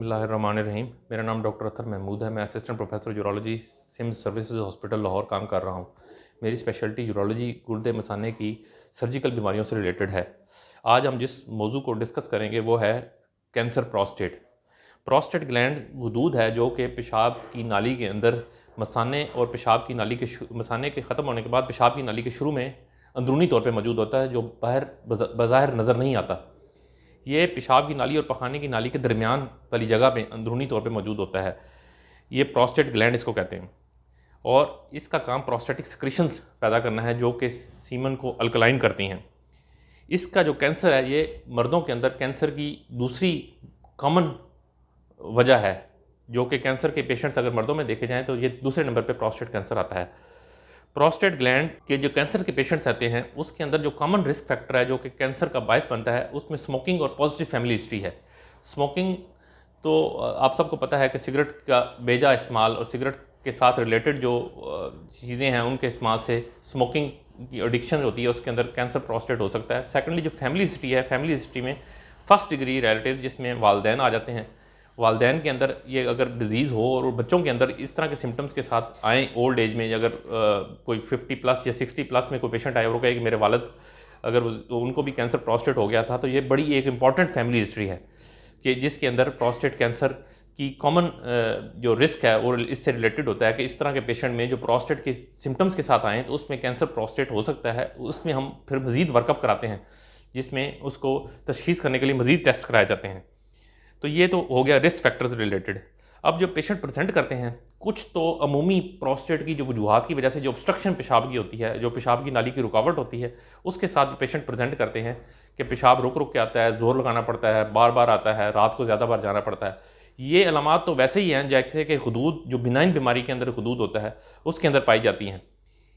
बिस्मिल्लाहिर्रहमानिर्रहीम। मेरा नाम डॉक्टर अतर महमूद है। मैं assistant professor urology SIMS services hospital Lahore काम कर रहा हूँ। मेरी स्पेशलिटी यूरोलॉजी गुर्दे मसाने की सर्जिकल बीमारियों से रिलेटेड है। आज हम जिस मौजू को डिस्कस करेंगे वो है कैंसर प्रोस्टेट। प्रोस्टेट ग्लैंड गुदूद है जो कि पेशाब की नाली के अंदर मसाने और पेशाब की नाली के मसाने के ख़त्म होने के बाद पेशाब की नाली के शुरू में अंदरूनी तौर पर मौजूद होता है, जो बाहर बज़ाहिर नज़र नहीं आता। ये पेशाब की नाली और पखाने की नाली के दरमियान वाली जगह पे अंदरूनी तौर पे मौजूद होता है। ये प्रोस्टेट ग्लैंड इसको कहते हैं और इसका काम प्रोस्टेटिक सिक्रीशंस पैदा करना है जो कि सीमन को अल्कलाइन करती हैं। इसका जो कैंसर है ये मर्दों के अंदर कैंसर की दूसरी कॉमन वजह है, जो कि कैंसर के पेशेंट्स अगर मर्दों में देखे जाएँ तो ये दूसरे नंबर पर प्रोस्टेट कैंसर आता है। प्रोस्टेट ग्लैंड के जो कैंसर के पेशेंट्स आते हैं उसके अंदर जो कॉमन रिस्क फैक्टर है जो कि कैंसर का बायस बनता है उसमें स्मोकिंग और पॉजिटिव फैमिली हिस्ट्री है। स्मोकिंग तो आप सबको पता है कि सिगरेट का बेजा इस्तेमाल और सिगरेट के साथ रिलेटेड जो चीज़ें हैं उनके इस्तेमाल से स्मोकिंग की एडिक्शन होती है, उसके अंदर कैंसर प्रोस्टेट हो सकता है। सेकेंडली जो फैमिली हिस्ट्री है, फैमिली हिस्ट्री में फर्स्ट डिग्री रिलेटिव जिसमें वालदैन आ जाते हैं। वालदैन के अंदर ये अगर डिज़ीज़ हो और बच्चों के अंदर इस तरह के सिम्टम्स के साथ आएँ ओल्ड एज में, अगर कोई 50 प्लस या 60 प्लस में कोई पेशेंट आए और वो कहे कि मेरे वालिद अगर उनको भी कैंसर प्रोस्टेट हो गया था, तो ये बड़ी एक इंपॉर्टेंट फैमिली हिस्ट्री है कि जिसके अंदर प्रोस्टेट कैंसर की कॉमन जो रिस्क है और इससे रिलेटेड होता है कि इस तरह के पेशेंट में जो प्रोस्टेट के सिम्टम्स के साथ आएँ तो उसमें कैंसर प्रोस्टेट हो सकता है। उसमें हम फिर मज़ीद वर्कअप कराते हैं जिसमें उसको तशख़ीस करने के लिए मज़ीद टेस्ट कराए जाते हैं। तो ये तो हो गया रिस्क फैक्टर्स रिलेटेड। अब जो पेशेंट प्रेजेंट करते हैं, कुछ तो अमूमी प्रोस्टेट की जो वजूहात की वजह से जो ऑब्स्ट्रक्शन पेशाब की होती है, जो पेशाब की नाली की रुकावट होती है, उसके साथ भी पेशेंट प्रेजेंट करते हैं कि पेशाब रुक रुक के आता है, ज़ोर लगाना पड़ता है, बार बार आता है, रात को ज़्यादा बार जाना पड़ता है। ये अलामात तो वैसे ही हैं जैसे कि खुदूद जो बिनाइन बीमारी के अंदर खुदूद होता है उसके अंदर पाई जाती हैं।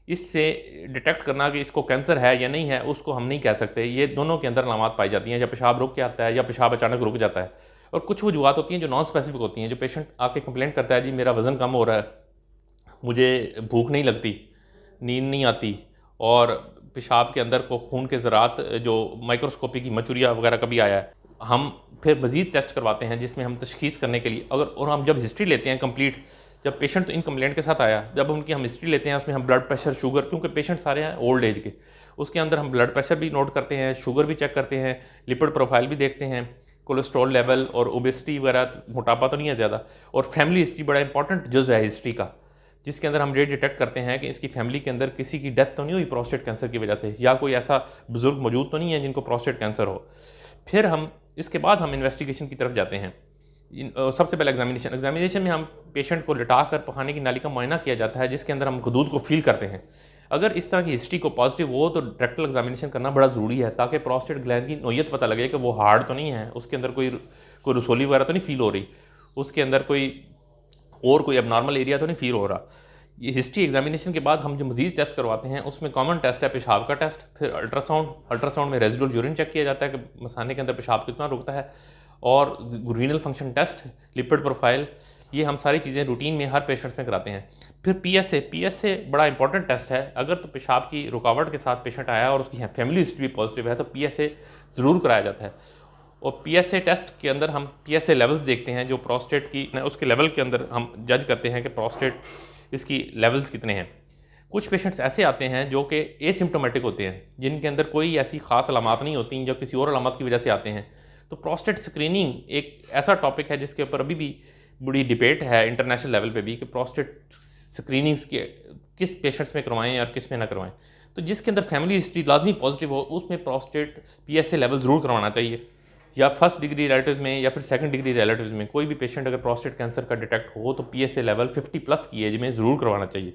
इससे डिटेक्ट करना कि इसको कैंसर है या नहीं है उसको हम नहीं कह सकते। ये दोनों के अंदर अलामात पाई जाती हैं, या पेशाब रुक के आता है या पेशाब अचानक रुक जाता है। और कुछ वजूहत होती हैं जो नॉन स्पेसिफिक होती हैं, जो पेशेंट आके कंप्लेंट करता है जी मेरा वज़न कम हो रहा है, मुझे भूख नहीं लगती, नींद नहीं आती और पेशाब के अंदर को खून के ज़रात जो माइक्रोस्कोपी की मचूरिया वगैरह कभी आया है। हम फिर मज़ीद टेस्ट करवाते हैं जिसमें हम तशख़ीस करने के लिए अगर और हम जब हिस्ट्री लेते हैं कंप्लीट, जब पेशेंट तो इन कंप्लेंट के साथ आया, जब उनकी हम हिस्ट्री लेते हैं उसमें हम ब्लड प्रेशर, शुगर, क्योंकि पेशेंट सारे हैं ओल्ड एज के, उसके अंदर हम ब्लड प्रेशर भी नोट करते हैं, शुगर भी चेक करते हैं, लिपिड प्रोफाइल भी देखते हैं, कोलेस्ट्रॉल लेवल और ओबेसिटी वगैरह, मोटापा तो नहीं है ज़्यादा, और फैमिली हिस्ट्री बड़ा इंपॉर्टेंट जुज़ है हिस्ट्री का, जिसके अंदर हम ये डिटेक्ट करते हैं कि इसकी फैमिली के अंदर किसी की डेथ तो नहीं हुई प्रोस्टेट कैंसर की वजह से, या कोई ऐसा बुजुर्ग मौजूद तो नहीं है जिनको प्रोस्टेट कैंसर हो। फिर हम इसके बाद हम इन्वेस्टिगेशन की तरफ जाते हैं। सबसे पहले एग्जामिनेशन में हम पेशेंट को लिटा कर पखाने की नाली का मुआयना किया जाता है जिसके अंदर हम खुदूद को फील करते हैं। अगर इस तरह की हिस्ट्री को पॉजिटिव हो तो रेक्टल एग्जामिनेशन करना बड़ा ज़रूरी है ताकि प्रोस्टेट ग्लैंड की नोयत पता लगे कि वो हार्ड तो नहीं है, उसके अंदर कोई रसोली वगैरह तो नहीं फील हो रही, उसके अंदर कोई अबनॉर्मल एरिया तो नहीं फील हो रहा। ये हिस्ट्री एग्जामिनेशन के बाद हम जो मज़ीद टेस्ट करवाते हैं उसमें कॉमन टेस्ट है पेशाब का टेस्ट, फिर अल्ट्रासाउंड में रेजिडुअल यूरिन चेक किया जाता है कि मसाने के अंदर पेशाब कितना रुकता है, और renal function test, lipid profile, ये हम सारी चीज़ें रूटीन में हर पेशेंट्स में कराते हैं। फिर पीएसए बड़ा इंपॉर्टेंट टेस्ट है। अगर तो पेशाब की रुकावट के साथ पेशेंट आया और उसकी फैमिली हिस्ट्री पॉजिटिव है तो पीएसए ज़रूर कराया जाता है। और पीएसए टेस्ट के अंदर हम पीएसए लेवल्स देखते हैं जो प्रोस्टेट की, उसके लेवल के अंदर हम जज करते हैं कि प्रोस्टेट इसकी लेवल्स कितने हैं। कुछ पेशेंट्स ऐसे आते हैं जो कि एसिम्प्टोमेटिक होते हैं, जिनके अंदर कोई ऐसी ख़ास अलामात नहीं होती, जो किसी और अलामत की वजह से आते हैं। तो प्रोस्टेट स्क्रीनिंग एक ऐसा टॉपिक है जिसके ऊपर अभी भी बड़ी डिबेट है इंटरनेशनल लेवल पे भी कि प्रोस्टेट स्क्रीनिंग्स के किस पेशेंट्स में करवाएं और किस में ना करवाएं। तो जिसके अंदर फैमिली हिस्ट्री लाजमी पॉजिटिव हो उसमें प्रोस्टेट पीएसए लेवल ज़रूर करवाना चाहिए, या फर्स्ट डिग्री रिलेटिव्स में या फिर सेकंड डिग्री रिलेटिव्स में कोई भी पेशेंट अगर प्रोस्टेट कैंसर का डिटेक्ट हो तो पीएसए लेवल 50 प्लस की एज में ज़रूर करवाना चाहिए।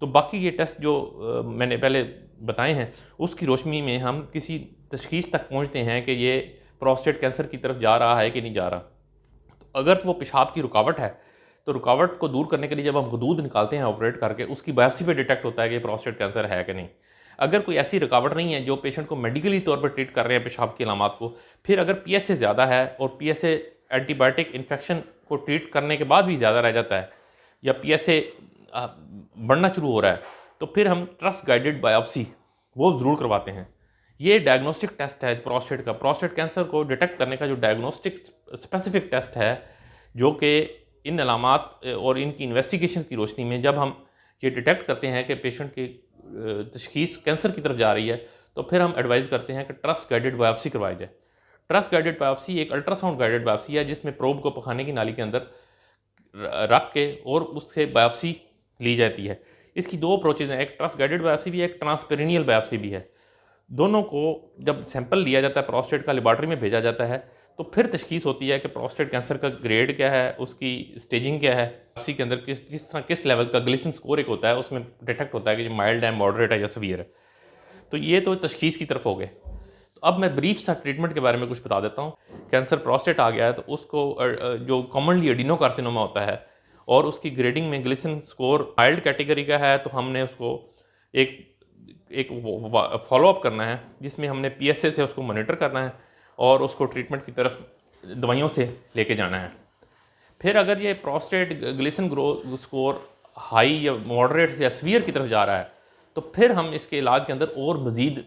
तो बाकी ये टेस्ट जो मैंने पहले बताए हैं उसकी रोशनी में हम किसी तशख़ीस तक पहुँचते हैं कि ये प्रोस्टेट कैंसर की तरफ जा रहा है कि नहीं जा रहा। तो अगर तो वो पेशाब की रुकावट है तो रुकावट को दूर करने के लिए जब हम गुदूद निकालते हैं ऑपरेट करके, उसकी बायोप्सी पे डिटेक्ट होता है कि प्रोस्टेट कैंसर है कि नहीं। अगर कोई ऐसी रुकावट नहीं है जो पेशेंट को मेडिकली तौर पर ट्रीट कर रहे हैं पेशाब की अलामात को, फिर अगर पीएसए ज़्यादा है और पीएसए एंटीबायोटिक इन्फेक्शन को ट्रीट करने के बाद भी ज़्यादा रह जाता है या पीएसए बढ़ना शुरू हो रहा है, तो फिर हम ट्रस्ट गाइडेड बायोप्सी वो ज़रूर करवाते हैं। ये डायग्नोस्टिक टेस्ट है प्रोस्टेट का। प्रोस्टेट कैंसर को डिटेक्ट करने का जो डायग्नोस्टिक स्पेसिफिक टेस्ट है जो कि इन अलामात और इनकी इन्वेस्टिगेशन की रोशनी में जब हम ये डिटेक्ट करते हैं कि पेशेंट की तशखीस कैंसर की तरफ जा रही है, तो फिर हम एडवाइज़ करते हैं कि ट्रस्ट गाइडेड बायोप्सी करवाई जाए। ट्रस्ट गाइडेड बायोप्सी एक अल्ट्रासाउंड गाइडेड बायोप्सी है, जिसमें प्रोब को पखाने की नाली के अंदर रख के और उससे बायोप्सी ली जाती है। इसकी दो अप्रोचेज़ हैं, एक ट्रस्ट गाइडेड बायोप्सी भी है, एक ट्रांसपेरिनियल बायोप्सी भी है। दोनों को जब सैंपल लिया जाता है प्रोस्टेट का, लेबॉर्ट्री में भेजा जाता है, तो फिर तशखीस होती है कि प्रोस्टेट कैंसर का ग्रेड क्या है, उसकी स्टेजिंग क्या है, बायोप्सी के अंदर किस लेवल का ग्लिसन स्कोर एक होता है, उसमें डिटेक्ट होता है कि माइल्ड है, मॉडरेट है या सीवियर है। तो ये तो तशखीस की तरफ हो गए। तो अब मैं ब्रीफ सा ट्रीटमेंट के बारे में कुछ बता देता हूँ। कैंसर प्रोस्टेट आ गया है तो उसको जो कॉमनली एडिनोकार्सिनोमा होता है और उसकी ग्रेडिंग में ग्लिसन स्कोर माइल्ड कैटेगरी का है, तो हमने उसको एक फॉलोअप करना है, जिसमें हमने PSA से उसको मॉनिटर करना है और उसको ट्रीटमेंट की तरफ दवाइयों से लेके जाना है। फिर अगर ये प्रोस्टेट ग्लिसन स्कोर हाई या मॉडरेट या सीवियर की तरफ जा रहा है, तो फिर हम इसके इलाज के अंदर और मज़ीद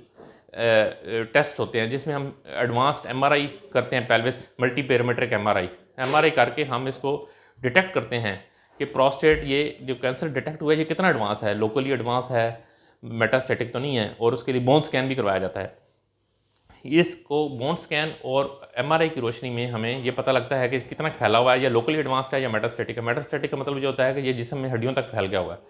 टेस्ट होते हैं, जिसमें हम एडवांस्ड MRI करते हैं, पेल्विस मल्टी पैरामीट्रिक MRI करके हम इसको डिटेक्ट करते हैं कि प्रोस्टेट ये जो कैंसर डिटेक्ट हुआ है ये कितना एडवांस है, लोकली एडवांस है, मेटास्टेटिक तो नहीं है, और उसके लिए बोन स्कैन भी करवाया जाता है। इसको बोन स्कैन और MRI की रोशनी में हमें ये पता लगता है कि कितना फैला हुआ है, या लोकली एडवांस्ड है या मेटास्टेटिक है। मेटास्टेटिक का मतलब ये होता है कि ये जिस्म में हड्डियों तक फैल गया हुआ है,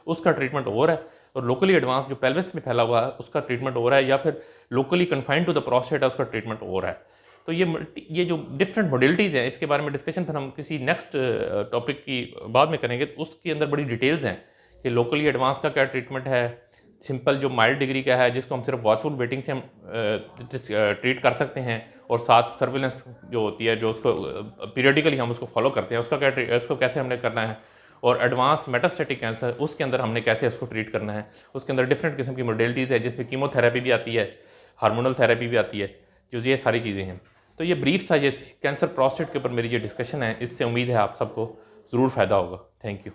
उसका ट्रीटमेंट और है, और लोकली एडवांस जो पेल्विस में फैला हुआ है उसका ट्रीटमेंट और है, या फिर locally confined to the prostate है उसका ट्रीटमेंट और है। तो ये जो डिफरेंट मॉडलिटीज़ हैं, इसके बारे में डिस्कशन फिर हम किसी नेक्स्ट टॉपिक की बाद में करेंगे। तो उसके अंदर बड़ी डिटेल्स हैं कि लोकली एडवांस का क्या ट्रीटमेंट है, सिंपल जो माइल्ड डिग्री का है जिसको हम सिर्फ वॉचफुल वेटिंग से हम ट्रीट कर सकते हैं, और साथ सर्विलेंस जो होती है, जो उसको पीरियडिकली हम उसको फॉलो करते हैं, उसको कैसे हमने करना है, और एडवांस मेटास्टेटिक कैंसर उसके अंदर हमने कैसे उसको ट्रीट करना है। उसके अंदर डिफरेंट किस्म की मॉडलिटीज़ है, जिसमें कीमोथेरेपी भी आती है, हार्मोनल थेरेपी भी आती है, जो ये सारी चीज़ें हैं। तो ये ब्रीफ सा ये कैंसर प्रोस्टेट के ऊपर मेरी ये डिस्कशन है, इससे उम्मीद है आप सबको ज़रूर फ़ायदा होगा। Thank you.